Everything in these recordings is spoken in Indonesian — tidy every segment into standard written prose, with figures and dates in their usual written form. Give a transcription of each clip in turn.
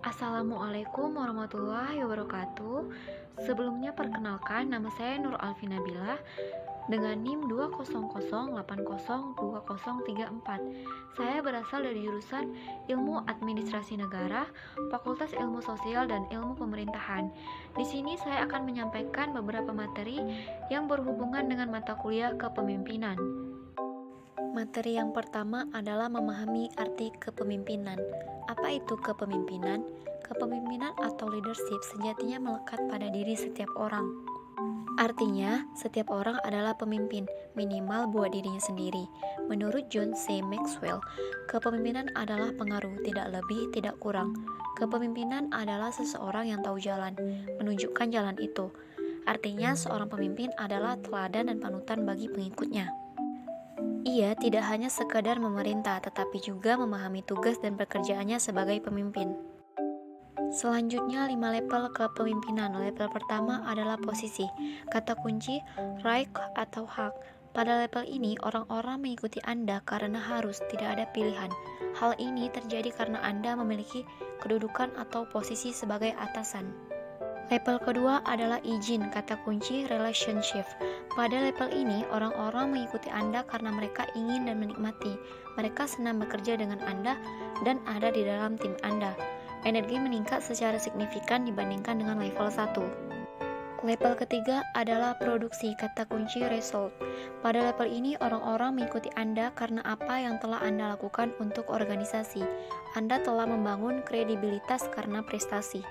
Assalamualaikum warahmatullahi wabarakatuh. Sebelumnya perkenalkan, nama saya Nur Alfi Nabilah dengan NIM 200802034. Saya berasal dari jurusan Ilmu Administrasi Negara, Fakultas Ilmu Sosial dan Ilmu Pemerintahan. Di sini saya akan menyampaikan beberapa materi yang berhubungan dengan mata kuliah kepemimpinan. Materi yang pertama adalah memahami arti kepemimpinan. Apa itu kepemimpinan? Kepemimpinan atau leadership sejatinya melekat pada diri setiap orang. Artinya, setiap orang adalah pemimpin, minimal buat dirinya sendiri. Menurut John C. Maxwell, kepemimpinan adalah pengaruh, tidak lebih, tidak kurang. Kepemimpinan adalah seseorang yang tahu jalan, menunjukkan jalan itu. Artinya, seorang pemimpin adalah teladan dan panutan bagi pengikutnya. Ia tidak hanya sekadar memerintah, tetapi juga memahami tugas dan pekerjaannya sebagai pemimpin. Selanjutnya, 5 level kepemimpinan. Level pertama adalah posisi. Kata kunci, right atau hak. Pada level ini, orang-orang mengikuti Anda karena harus, tidak ada pilihan. Hal ini terjadi karena Anda memiliki kedudukan atau posisi sebagai atasan. Level kedua adalah izin, kata kunci relationship. Pada level ini, orang-orang mengikuti Anda karena mereka ingin dan menikmati. Mereka senang bekerja dengan Anda dan ada di dalam tim Anda. Energi meningkat secara signifikan dibandingkan dengan level 1. Level ketiga adalah produksi, kata kunci result. Pada level ini, orang-orang mengikuti Anda karena apa yang telah Anda lakukan untuk organisasi. Anda telah membangun kredibilitas karena prestasi.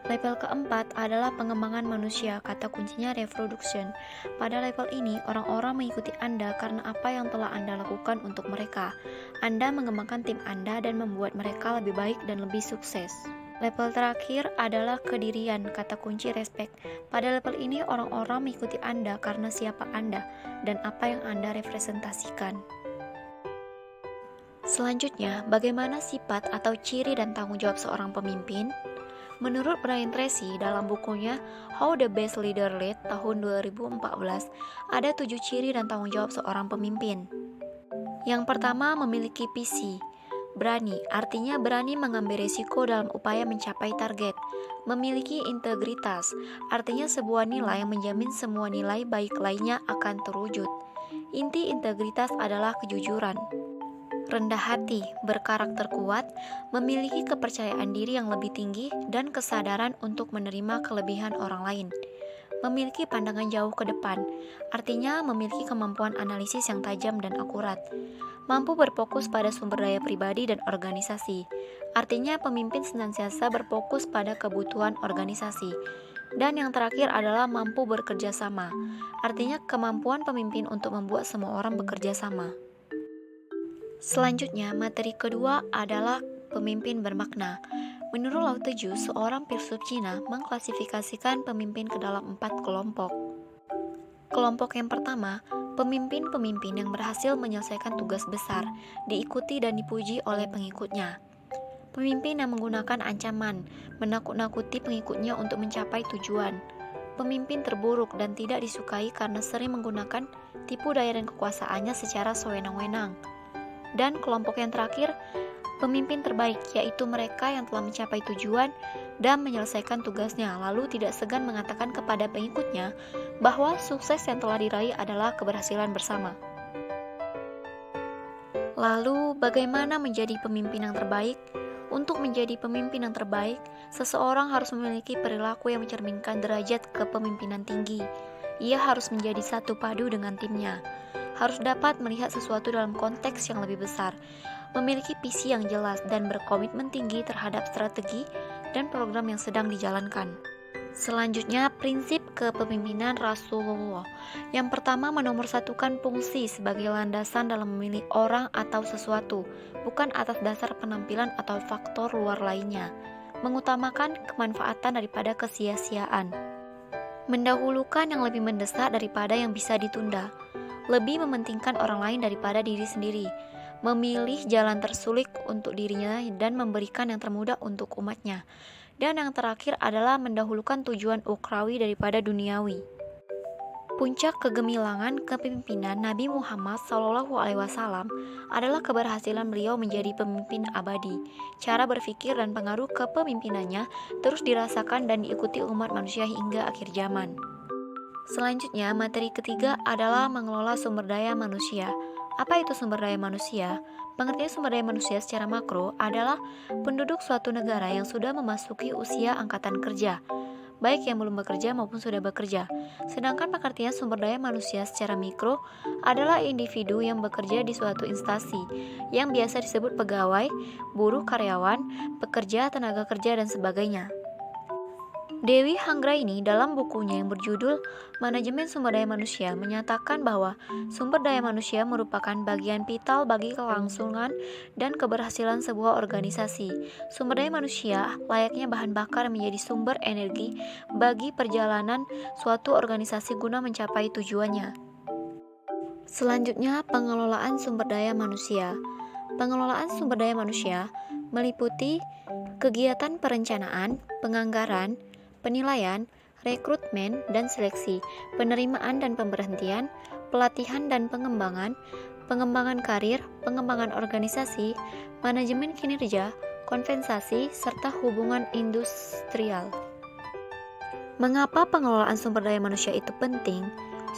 Level keempat adalah pengembangan manusia, kata kuncinya reproduction. Pada level ini, orang-orang mengikuti Anda karena apa yang telah Anda lakukan untuk mereka. Anda mengembangkan tim Anda dan membuat mereka lebih baik dan lebih sukses. Level terakhir adalah kedirian, kata kunci respect. Pada level ini, orang-orang mengikuti Anda karena siapa Anda dan apa yang Anda representasikan. Selanjutnya, bagaimana sifat atau ciri dan tanggung jawab seorang pemimpin? Menurut Brian Tracy dalam bukunya How the Best Leader Lead tahun 2014, ada 7 ciri dan tanggung jawab seorang pemimpin. Yang pertama, memiliki visi. Berani, artinya berani mengambil risiko dalam upaya mencapai target. Memiliki integritas, artinya sebuah nilai yang menjamin semua nilai baik lainnya akan terwujud. Inti integritas adalah kejujuran. Rendah hati, berkarakter kuat, memiliki kepercayaan diri yang lebih tinggi dan kesadaran untuk menerima kelebihan orang lain. Memiliki pandangan jauh ke depan, artinya memiliki kemampuan analisis yang tajam dan akurat. Mampu berfokus pada sumber daya pribadi dan organisasi, artinya pemimpin senantiasa berfokus pada kebutuhan organisasi. Dan yang terakhir adalah mampu bekerja sama, artinya kemampuan pemimpin untuk membuat semua orang bekerja sama. Selanjutnya, materi kedua adalah pemimpin bermakna. Menurut Lao Tzu, seorang filsuf Cina mengklasifikasikan pemimpin ke dalam 4 kelompok. Kelompok yang pertama, pemimpin-pemimpin yang berhasil menyelesaikan tugas besar, diikuti dan dipuji oleh pengikutnya. Pemimpin yang menggunakan ancaman, menakut-nakuti pengikutnya untuk mencapai tujuan. Pemimpin terburuk dan tidak disukai karena sering menggunakan tipu daya dan kekuasaannya secara sewenang-wenang. Dan kelompok yang terakhir, pemimpin terbaik, yaitu mereka yang telah mencapai tujuan dan menyelesaikan tugasnya, lalu tidak segan mengatakan kepada pengikutnya bahwa sukses yang telah diraih adalah keberhasilan bersama. Lalu, bagaimana menjadi pemimpin yang terbaik? Untuk menjadi pemimpin yang terbaik, seseorang harus memiliki perilaku yang mencerminkan derajat kepemimpinan tinggi. Ia harus menjadi satu padu dengan timnya. Harus dapat melihat sesuatu dalam konteks yang lebih besar, memiliki visi yang jelas dan berkomitmen tinggi terhadap strategi dan program yang sedang dijalankan. Selanjutnya, prinsip kepemimpinan Rasulullah. Yang pertama, menomorsatukan fungsi sebagai landasan dalam memilih orang atau sesuatu, bukan atas dasar penampilan atau faktor luar lainnya. Mengutamakan kemanfaatan daripada kesia-siaan. Mendahulukan yang lebih mendesak daripada yang bisa ditunda. Lebih mementingkan orang lain daripada diri sendiri, memilih jalan tersulit untuk dirinya dan memberikan yang termudah untuk umatnya. Dan yang terakhir adalah mendahulukan tujuan ukrawi daripada duniawi. Puncak kegemilangan kepemimpinan Nabi Muhammad SAW adalah keberhasilan beliau menjadi pemimpin abadi. Cara berpikir dan pengaruh kepemimpinannya terus dirasakan dan diikuti umat manusia hingga akhir zaman. Selanjutnya, materi ketiga adalah mengelola sumber daya manusia. Apa itu sumber daya manusia? Pengertian sumber daya manusia secara makro adalah penduduk suatu negara yang sudah memasuki usia angkatan kerja, baik yang belum bekerja maupun sudah bekerja. Sedangkan pengertian sumber daya manusia secara mikro adalah individu yang bekerja di suatu instansi, yang biasa disebut pegawai, buruh, karyawan, pekerja, tenaga kerja, dan sebagainya. Dewi Hanggraini dalam bukunya yang berjudul Manajemen Sumber Daya Manusia menyatakan bahwa sumber daya manusia merupakan bagian vital bagi kelangsungan dan keberhasilan sebuah organisasi. Sumber daya manusia layaknya bahan bakar menjadi sumber energi bagi perjalanan suatu organisasi guna mencapai tujuannya. Selanjutnya, pengelolaan sumber daya manusia. Pengelolaan sumber daya manusia meliputi kegiatan perencanaan, penganggaran, penilaian, rekrutmen dan seleksi, penerimaan dan pemberhentian, pelatihan dan pengembangan, pengembangan karir, pengembangan organisasi, manajemen kinerja, kompensasi, serta hubungan industrial. Mengapa pengelolaan sumber daya manusia itu penting?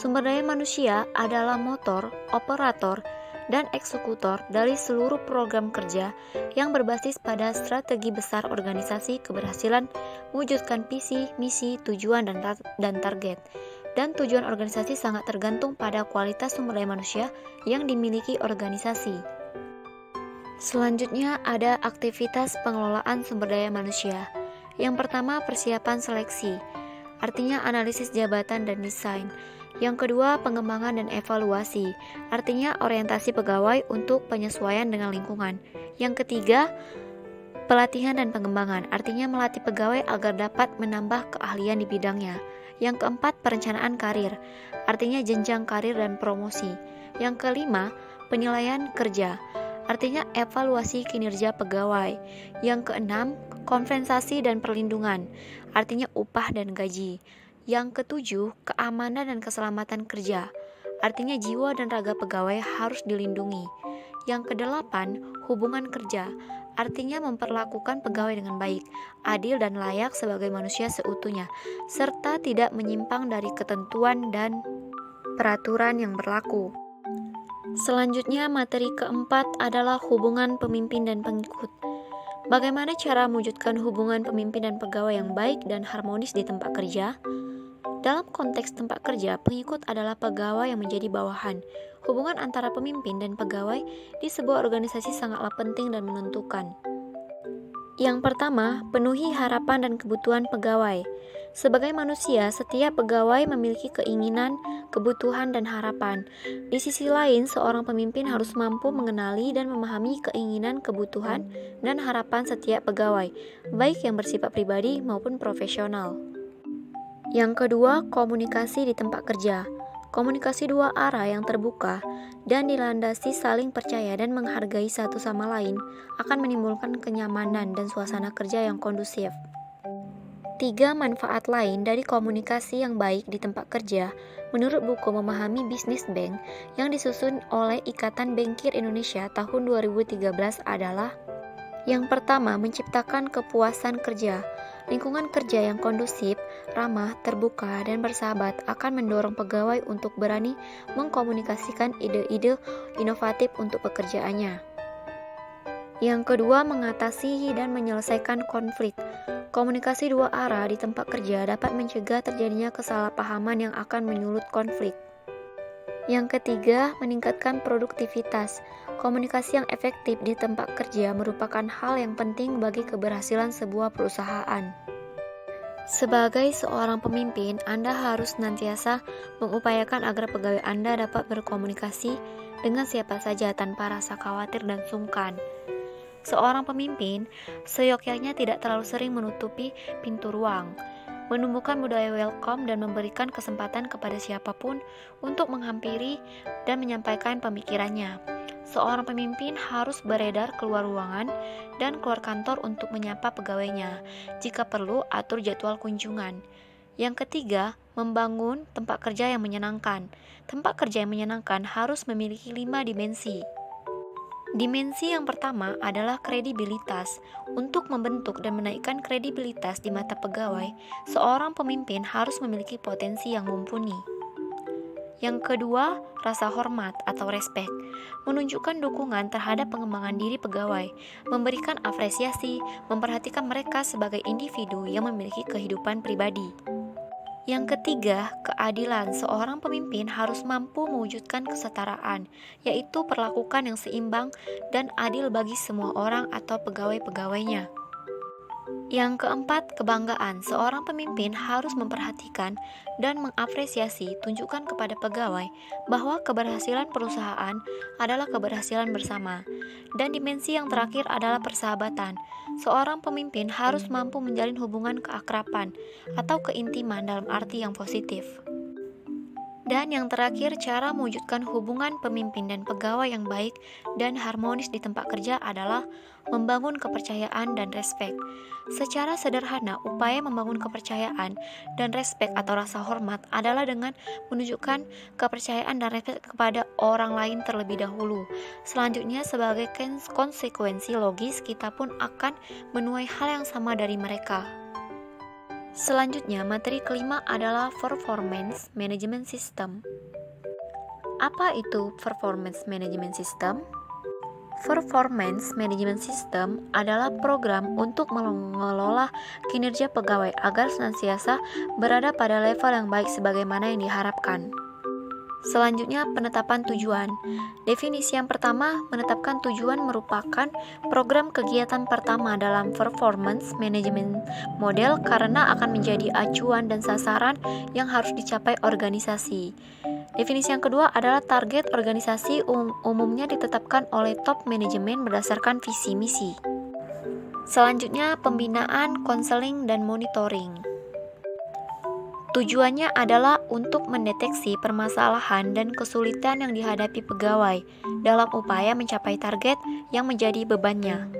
Sumber daya manusia adalah motor, operator, dan eksekutor dari seluruh program kerja yang berbasis pada strategi besar organisasi keberhasilan mewujudkan visi, misi, tujuan, dan target. Dan tujuan organisasi sangat tergantung pada kualitas sumber daya manusia yang dimiliki organisasi. Selanjutnya ada aktivitas pengelolaan sumber daya manusia. Yang pertama, persiapan seleksi, artinya analisis jabatan dan desain. Yang kedua, pengembangan dan evaluasi, artinya orientasi pegawai untuk penyesuaian dengan lingkungan. Yang ketiga, pelatihan dan pengembangan, artinya melatih pegawai agar dapat menambah keahlian di bidangnya. Yang keempat, perencanaan karir, artinya jenjang karir dan promosi. Yang kelima, penilaian kerja, artinya evaluasi kinerja pegawai. Yang keenam, kompensasi dan perlindungan, artinya upah dan gaji. Yang ketujuh, keamanan dan keselamatan kerja, artinya jiwa dan raga pegawai harus dilindungi. Yang kedelapan, hubungan kerja, artinya memperlakukan pegawai dengan baik, adil dan layak sebagai manusia seutuhnya, serta tidak menyimpang dari ketentuan dan peraturan yang berlaku. Selanjutnya, materi keempat adalah hubungan pemimpin dan pengikut. Bagaimana cara mewujudkan hubungan pemimpin dan pegawai yang baik dan harmonis di tempat kerja? Dalam konteks tempat kerja, pengikut adalah pegawai yang menjadi bawahan. Hubungan antara pemimpin dan pegawai di sebuah organisasi sangatlah penting dan menentukan. Yang pertama, penuhi harapan dan kebutuhan pegawai. Sebagai manusia, setiap pegawai memiliki keinginan, kebutuhan, dan harapan. Di sisi lain, seorang pemimpin harus mampu mengenali dan memahami keinginan, kebutuhan, dan harapan setiap pegawai, baik yang bersifat pribadi maupun profesional. Yang kedua, komunikasi di tempat kerja. Komunikasi dua arah yang terbuka dan dilandasi saling percaya dan menghargai satu sama lain akan menimbulkan kenyamanan dan suasana kerja yang kondusif. 3 manfaat lain dari komunikasi yang baik di tempat kerja menurut buku Memahami Bisnis Bank yang disusun oleh Ikatan Bankir Indonesia tahun 2013 adalah: yang pertama, menciptakan kepuasan kerja. Lingkungan kerja yang kondusif, ramah, terbuka, dan bersahabat akan mendorong pegawai untuk berani mengkomunikasikan ide-ide inovatif untuk pekerjaannya. Yang kedua, mengatasi dan menyelesaikan konflik. Komunikasi dua arah di tempat kerja dapat mencegah terjadinya kesalahpahaman yang akan menyulut konflik. Yang ketiga, meningkatkan produktivitas. Komunikasi yang efektif di tempat kerja merupakan hal yang penting bagi keberhasilan sebuah perusahaan. Sebagai seorang pemimpin, Anda harus senantiasa mengupayakan agar pegawai Anda dapat berkomunikasi dengan siapa saja tanpa rasa khawatir dan sungkan. Seorang pemimpin seyogyanya tidak terlalu sering menutupi pintu ruang, menumbuhkan budaya welcome dan memberikan kesempatan kepada siapapun untuk menghampiri dan menyampaikan pemikirannya. Seorang pemimpin harus beredar keluar ruangan dan keluar kantor untuk menyapa pegawainya. Jika perlu, atur jadwal kunjungan. Yang ketiga, Membangun tempat kerja yang menyenangkan. Tempat kerja yang menyenangkan harus memiliki 5 dimensi. Dimensi yang pertama adalah kredibilitas. Untuk membentuk dan menaikkan kredibilitas di mata pegawai, seorang pemimpin harus memiliki potensi yang mumpuni. Yang kedua, rasa hormat atau respek. Menunjukkan dukungan terhadap pengembangan diri pegawai, memberikan apresiasi, memperhatikan mereka sebagai individu yang memiliki kehidupan pribadi. Yang ketiga, keadilan. Seorang pemimpin harus mampu mewujudkan kesetaraan, yaitu perlakukan yang seimbang dan adil bagi semua orang atau pegawai-pegawainya. Yang keempat, kebanggaan. Seorang pemimpin harus memperhatikan dan mengapresiasi, tunjukkan kepada pegawai bahwa keberhasilan perusahaan adalah keberhasilan bersama. Dan dimensi yang terakhir adalah persahabatan. Seorang pemimpin harus mampu menjalin hubungan keakraban atau keintiman dalam arti yang positif. Dan yang terakhir, cara mewujudkan hubungan pemimpin dan pegawai yang baik dan harmonis di tempat kerja adalah membangun kepercayaan dan respek. Secara sederhana, upaya membangun kepercayaan dan respek atau rasa hormat adalah dengan menunjukkan kepercayaan dan respek kepada orang lain terlebih dahulu. Selanjutnya, sebagai konsekuensi logis, kita pun akan menuai hal yang sama dari mereka. Selanjutnya, materi kelima adalah Performance Management System. Apa itu Performance Management System? Performance Management System adalah program untuk mengelola kinerja pegawai agar senantiasa berada pada level yang baik sebagaimana yang diharapkan. Selanjutnya, penetapan tujuan. Definisi yang pertama, menetapkan tujuan merupakan program kegiatan pertama dalam performance management model karena akan menjadi acuan dan sasaran yang harus dicapai organisasi. Definisi yang kedua adalah target organisasi umumnya ditetapkan oleh top manajemen berdasarkan visi misi. Selanjutnya, pembinaan, konseling, dan monitoring. Tujuannya adalah untuk mendeteksi permasalahan dan kesulitan yang dihadapi pegawai dalam upaya mencapai target yang menjadi bebannya.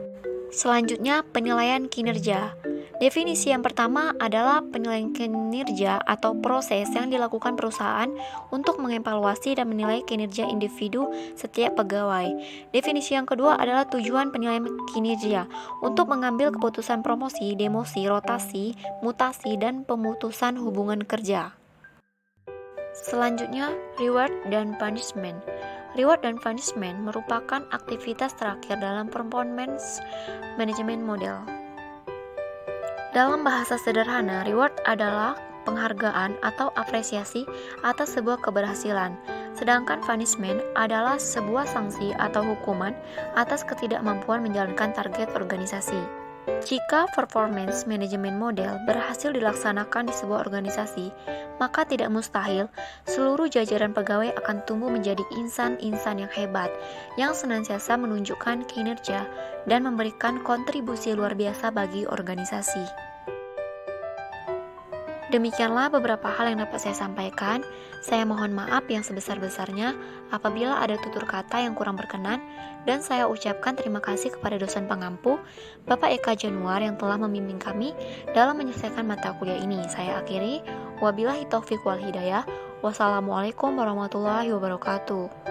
Selanjutnya, penilaian kinerja. Definisi yang pertama adalah penilaian kinerja atau proses yang dilakukan perusahaan untuk mengevaluasi dan menilai kinerja individu setiap pegawai. Definisi yang kedua adalah tujuan penilaian kinerja untuk mengambil keputusan promosi, demosi, rotasi, mutasi, dan pemutusan hubungan kerja. Selanjutnya, reward dan punishment. Reward dan punishment merupakan aktivitas terakhir dalam performance management model. Dalam bahasa sederhana, reward adalah penghargaan atau apresiasi atas sebuah keberhasilan, sedangkan punishment adalah sebuah sanksi atau hukuman atas ketidakmampuan menjalankan target organisasi. Jika performance management model berhasil dilaksanakan di sebuah organisasi, maka tidak mustahil seluruh jajaran pegawai akan tumbuh menjadi insan-insan yang hebat, yang senantiasa menunjukkan kinerja dan memberikan kontribusi luar biasa bagi organisasi. Demikianlah beberapa hal yang dapat saya sampaikan. Saya mohon maaf yang sebesar-besarnya apabila ada tutur kata yang kurang berkenan, dan saya ucapkan terima kasih kepada dosen pengampu, Bapak Eka Januar yang telah membimbing kami dalam menyelesaikan mata kuliah ini. Saya akhiri, wabillahi taufiq wal hidayah. Wassalamualaikum warahmatullahi wabarakatuh.